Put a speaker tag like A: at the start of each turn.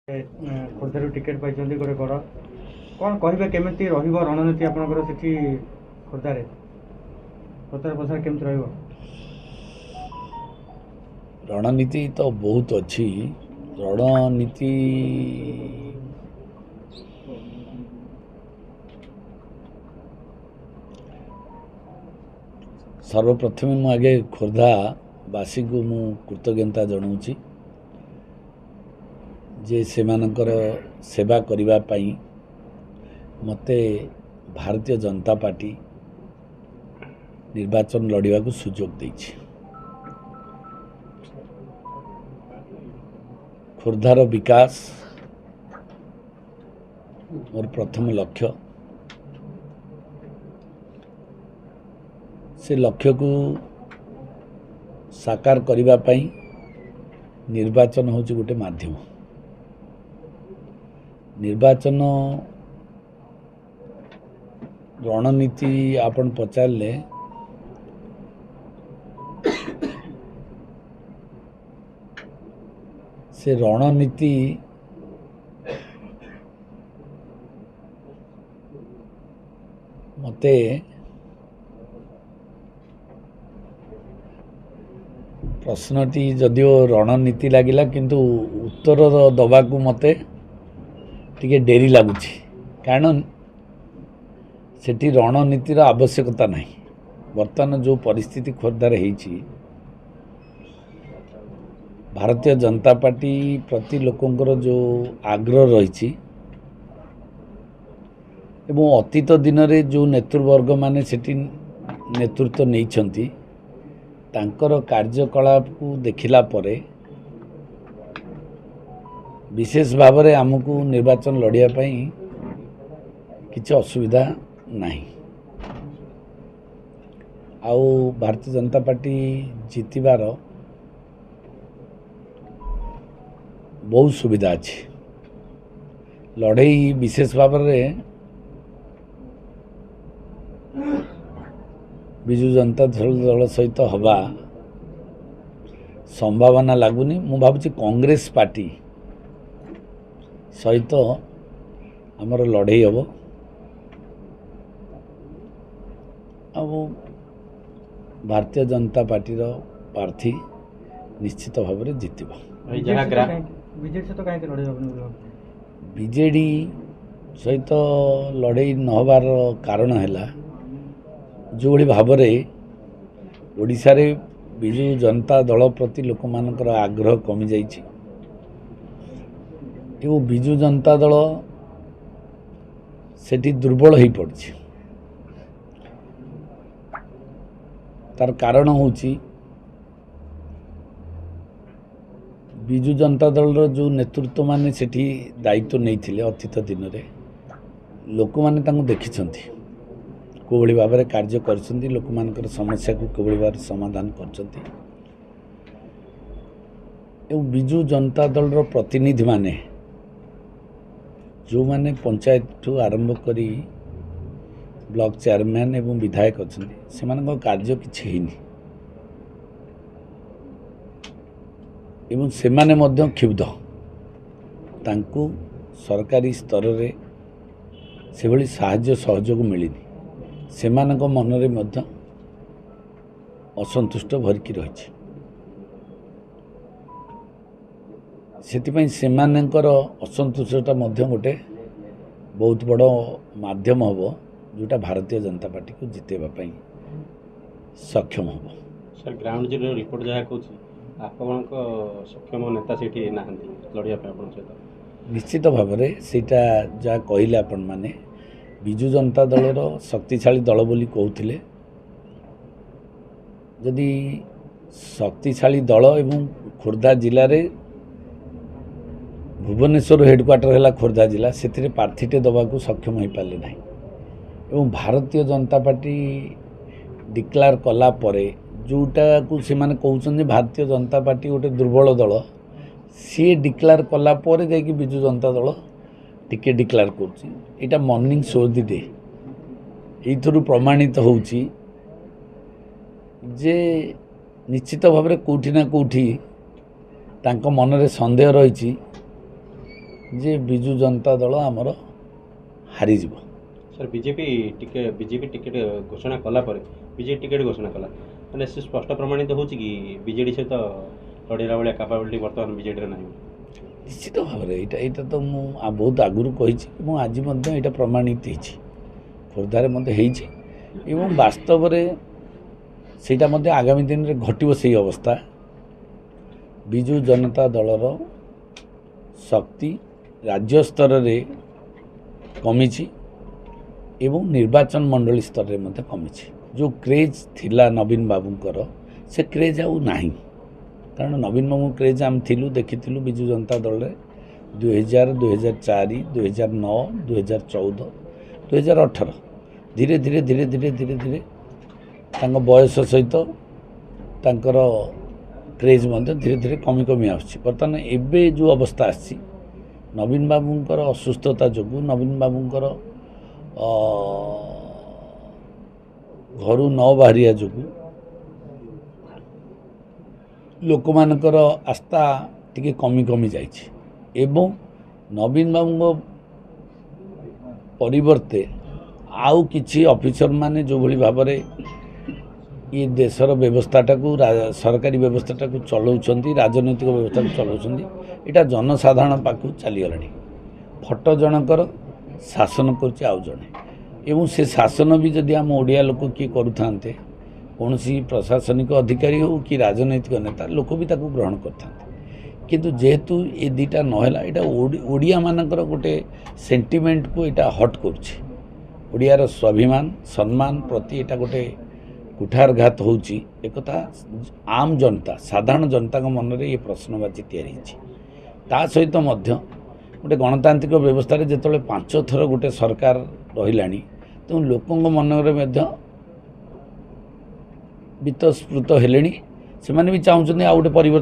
A: ଖୋର୍ଦ୍ଧାରୁ ଟିକେଟ୍ ପାଇଛନ୍ତି ଗୋଟେ ବଡ଼ କ'ଣ କହିବେ କେମିତି ରହିବ ରଣନୀତି ଆପଣଙ୍କର ସେଠି ଖୋର୍ଦ୍ଧାରେ ପ୍ରଚାର ପ୍ରସାର କେମିତି ରହିବ?
B: रणनीति तो बहुत अच्छी रणनीति सर्वप्रथम मु आगे खोर्धावासी को मु कृतज्ञता जनाऊँगी जे सेमानकर सेवा करने पाई मते भारतीय जनता पार्टी निर्वाचन लड़वा को सुजोग देछि। खोर्धार विकास मोर प्रथम लक्ष्य। से लक्ष्य को साकार करने पाई निर्वाचन होची गोटे माध्यम। निर्वाचन रणनीति आपण पचारले से रणनीति मते प्रश्नटी जदियो रणनीति लगिला किंतु उत्तर दबा को मते टिके डेरी लगुच कारण सेठी रणनीतिर आवश्यकता नहीं। वर्तमान जो परिस्थिति खोर्धार होती भारतीय जनता पार्टी प्रति लोकंकर जो आग्रह रही एवं अतीत दिन रे जो नेतृवर्ग माने सेठी नेतृत्व नहीं तांकर कार्यकलाप को देखिला परे विशेष भाव में आमको निर्वाचन लड़िया पाई किसी असुविधा नहीं। आउ भारतीय जनता पार्टी जीतबार बहुत सुविधा अच्छी लड़ई विशेष भाव में विजु जनता दल सहित हवा संभावना लगुनि। मु भावुची कांग्रेस पार्टी सहित आमर लड़ई हम अब भारतीय जनता पार्टी प्रार्थी निश्चित भाव में जीत। बीजेडी सहित लड़ई नहबार कारण है जो भाव में ओडिशा रे विजु जनता दल प्रति लोक मानकर आग्रह कमी जाइछि एवं विजु जनता दल सेठी दुर्बल हो पड़ी। तार कारण होची विजु जनता दल जो नेतृत्व माने सेठी दायित्व नहीं थिले अतीत दिन रे लोक माने तांको देखिछंती कोभली भाव में कार्य करछंती लोक मानकर समस्या को कोभली भाव समाधान करछंती एवं विजु जनता दल रो प्रतिनिधि माने जो माने पंचायत ठू आरंभ करी ब्लॉक चेयरमैन एवं विधायक अच्छा से कार्य किछि हेनी एवं से माने मध्य क्षुब्ध तांकु सरकारी स्तर रे से भली साहाय्य सहयोग मिलिनी से मानक मन रे मध्य असंतुष्ट भरकी रही से मानकर असंतुष्टता मध्य गोटे बहुत बड़ माध्यम हम जोटा भारतीय जनता पार्टी को जितेबा सक्षम हम।
C: सर ग्राउंड जीरो रिपोर्ट जहाँ कौन आप सक्षम नेता से लड़िया सहित
B: निश्चित भाव में सेटा जहाँ कहले आपण माने विजु जनता दलर शक्तिशाली दल बोली कहते जदि शक्तिशाली दल एवं खोर्धा जिले में भुवनेश्वर हेडक्वार्टर है खोर्धा जिला से प्रार्थीटे दबा को सक्षम हो पारे ना एवं भारतीय जनता पार्टी डिक्लेयर कला परे जोटा को से माने कहउछन भारतीय जनता पार्टी गोटे दुर्बल दल सी डिक्लेयर कला परे जाकि विजु जनता दल टिके डिक्लेयर कर morning show the day you प्रमाणित होउची जे निश्चित भाव में कौटी ना कौटी तांको मन रे संदेह रही ଯେ ବିଜୁ ଜନତା ଦଳ ଆମର ହାରିଯିବ।
C: ସାର୍ ବିଜେପି ଟିକେଟ୍ ଘୋଷଣା କଲା ପରେ ବିଜେପି ଟିକେଟ୍ ଘୋଷଣା କଲା ମାନେ ସେ ସ୍ପଷ୍ଟ ପ୍ରମାଣିତ ହେଉଛି କି ବିଜେଡ଼ି ସହିତ ଲଢ଼ିଲା ଭଳିଆ କାପାବିଲିଟି ବର୍ତ୍ତମାନ ବିଜେଡ଼ିରେ ନାହିଁ।
B: ନିଶ୍ଚିତ ଭାବରେ ଏଇଟା ତ ମୁଁ ବହୁତ ଆଗରୁ କହିଛି ଏବଂ ଆଜି ମଧ୍ୟ ଏଇଟା ପ୍ରମାଣିତ ହେଇଛି, ଖୋର୍ଦ୍ଧାରେ ମଧ୍ୟ ହେଇଛି ଏବଂ ବାସ୍ତବରେ ସେଇଟା ମଧ୍ୟ ଆଗାମୀ ଦିନରେ ଘଟିବ। ସେଇ ଅବସ୍ଥା ବିଜୁ ଜନତା ଦଳର ଶକ୍ତି ରାଜ୍ୟ ସ୍ତରରେ କମିଛି ଏବଂ ନିର୍ବାଚନ ମଣ୍ଡଳୀ ସ୍ତରରେ ମଧ୍ୟ କମିଛି। ଯେଉଁ କ୍ରେଜ୍ ଥିଲା ନବୀନ ବାବୁଙ୍କର ସେ କ୍ରେଜ୍ ଆଉ ନାହିଁ, କାରଣ ନବୀନ ବାବୁ କ୍ରେଜ୍ ଆମେ ଥିଲୁ, ଦେଖିଥିଲୁ ବିଜୁ ଜନତା ଦଳରେ 2000, 2004, 2009, 2014, 2018 ଧୀରେ ଧୀରେ ତାଙ୍କ ବୟସ ସହିତ ତାଙ୍କର କ୍ରେଜ୍ ମଧ୍ୟ ଧୀରେ ଧୀରେ କମି ଆସୁଛି। ବର୍ତ୍ତମାନ ଏବେ ଯେଉଁ ଅବସ୍ଥା ଆସିଛି ନବୀନ ବାବୁଙ୍କର ଅସୁସ୍ଥତା ଯୋଗୁଁ, ନବୀନ ବାବୁଙ୍କର ଘରୁ ନ ବାହାରିବା ଯୋଗୁଁ ଲୋକମାନଙ୍କର ଆସ୍ଥା ଟିକେ କମି ଯାଇଛି ଏବଂ ନବୀନ ବାବୁଙ୍କ ପରିବର୍ତ୍ତେ ଆଉ କିଛି ଅଫିସରମାନେ ଯେଉଁଭଳି ଭାବରେ ଏ ଦେଶର ବ୍ୟବସ୍ଥାଟାକୁ ସରକାରୀ ବ୍ୟବସ୍ଥାଟାକୁ ଚଳାଉଛନ୍ତି, ରାଜନୈତିକ ବ୍ୟବସ୍ଥାକୁ ଚଳାଉଛନ୍ତି, ଏଇଟା ଜନସାଧାରଣ ପାଖକୁ ଚାଲିଗଲାଣି। ଫଟୋ ଜଣଙ୍କର, ଶାସନ କରୁଛି ଆଉ ଜଣେ ଏବଂ ସେ ଶାସନ ବି ଯଦି ଆମ ଓଡ଼ିଆ ଲୋକ କିଏ କରୁଥାନ୍ତେ, କୌଣସି ପ୍ରଶାସନିକ ଅଧିକାରୀ ହେଉ କି ରାଜନୈତିକ ନେତା, ଲୋକ ବି ତାକୁ ଗ୍ରହଣ କରିଥାନ୍ତେ। କିନ୍ତୁ ଯେହେତୁ ଏ ଦୁଇଟା ନହେଲା, ଏଇଟା ଓଡ଼ିଆମାନଙ୍କର ଗୋଟେ ସେଣ୍ଟିମେଣ୍ଟକୁ ଏଇଟା ହଟ୍ କରୁଛି। ଓଡ଼ିଆର ସ୍ୱାଭିମାନ ସମ୍ମାନ ପ୍ରତି ଏଇଟା ଗୋଟେ କୁଠାରଘାତ ହେଉଛି। ଏକଥା ଆମ୍ ଜନତା, ସାଧାରଣ ଜନତାଙ୍କ ମନରେ ଏ ପ୍ରଶ୍ନବାଚୀ ତିଆରି ହେଇଛି। ତା ସହିତ ମଧ୍ୟ ଗୋଟେ ଗଣତାନ୍ତ୍ରିକ ବ୍ୟବସ୍ଥାରେ ଯେତେବେଳେ 5 ଥର ଗୋଟେ ସରକାର ରହିଲାଣି, ତେଣୁ ଲୋକଙ୍କ ମନରେ ମଧ୍ୟ ବିତସ୍ପୃତ ହେଲେଣି। ସେମାନେ ବି ଚାହୁଁଛନ୍ତି ଆଉ ଗୋଟେ ପରିବର୍ତ୍ତନ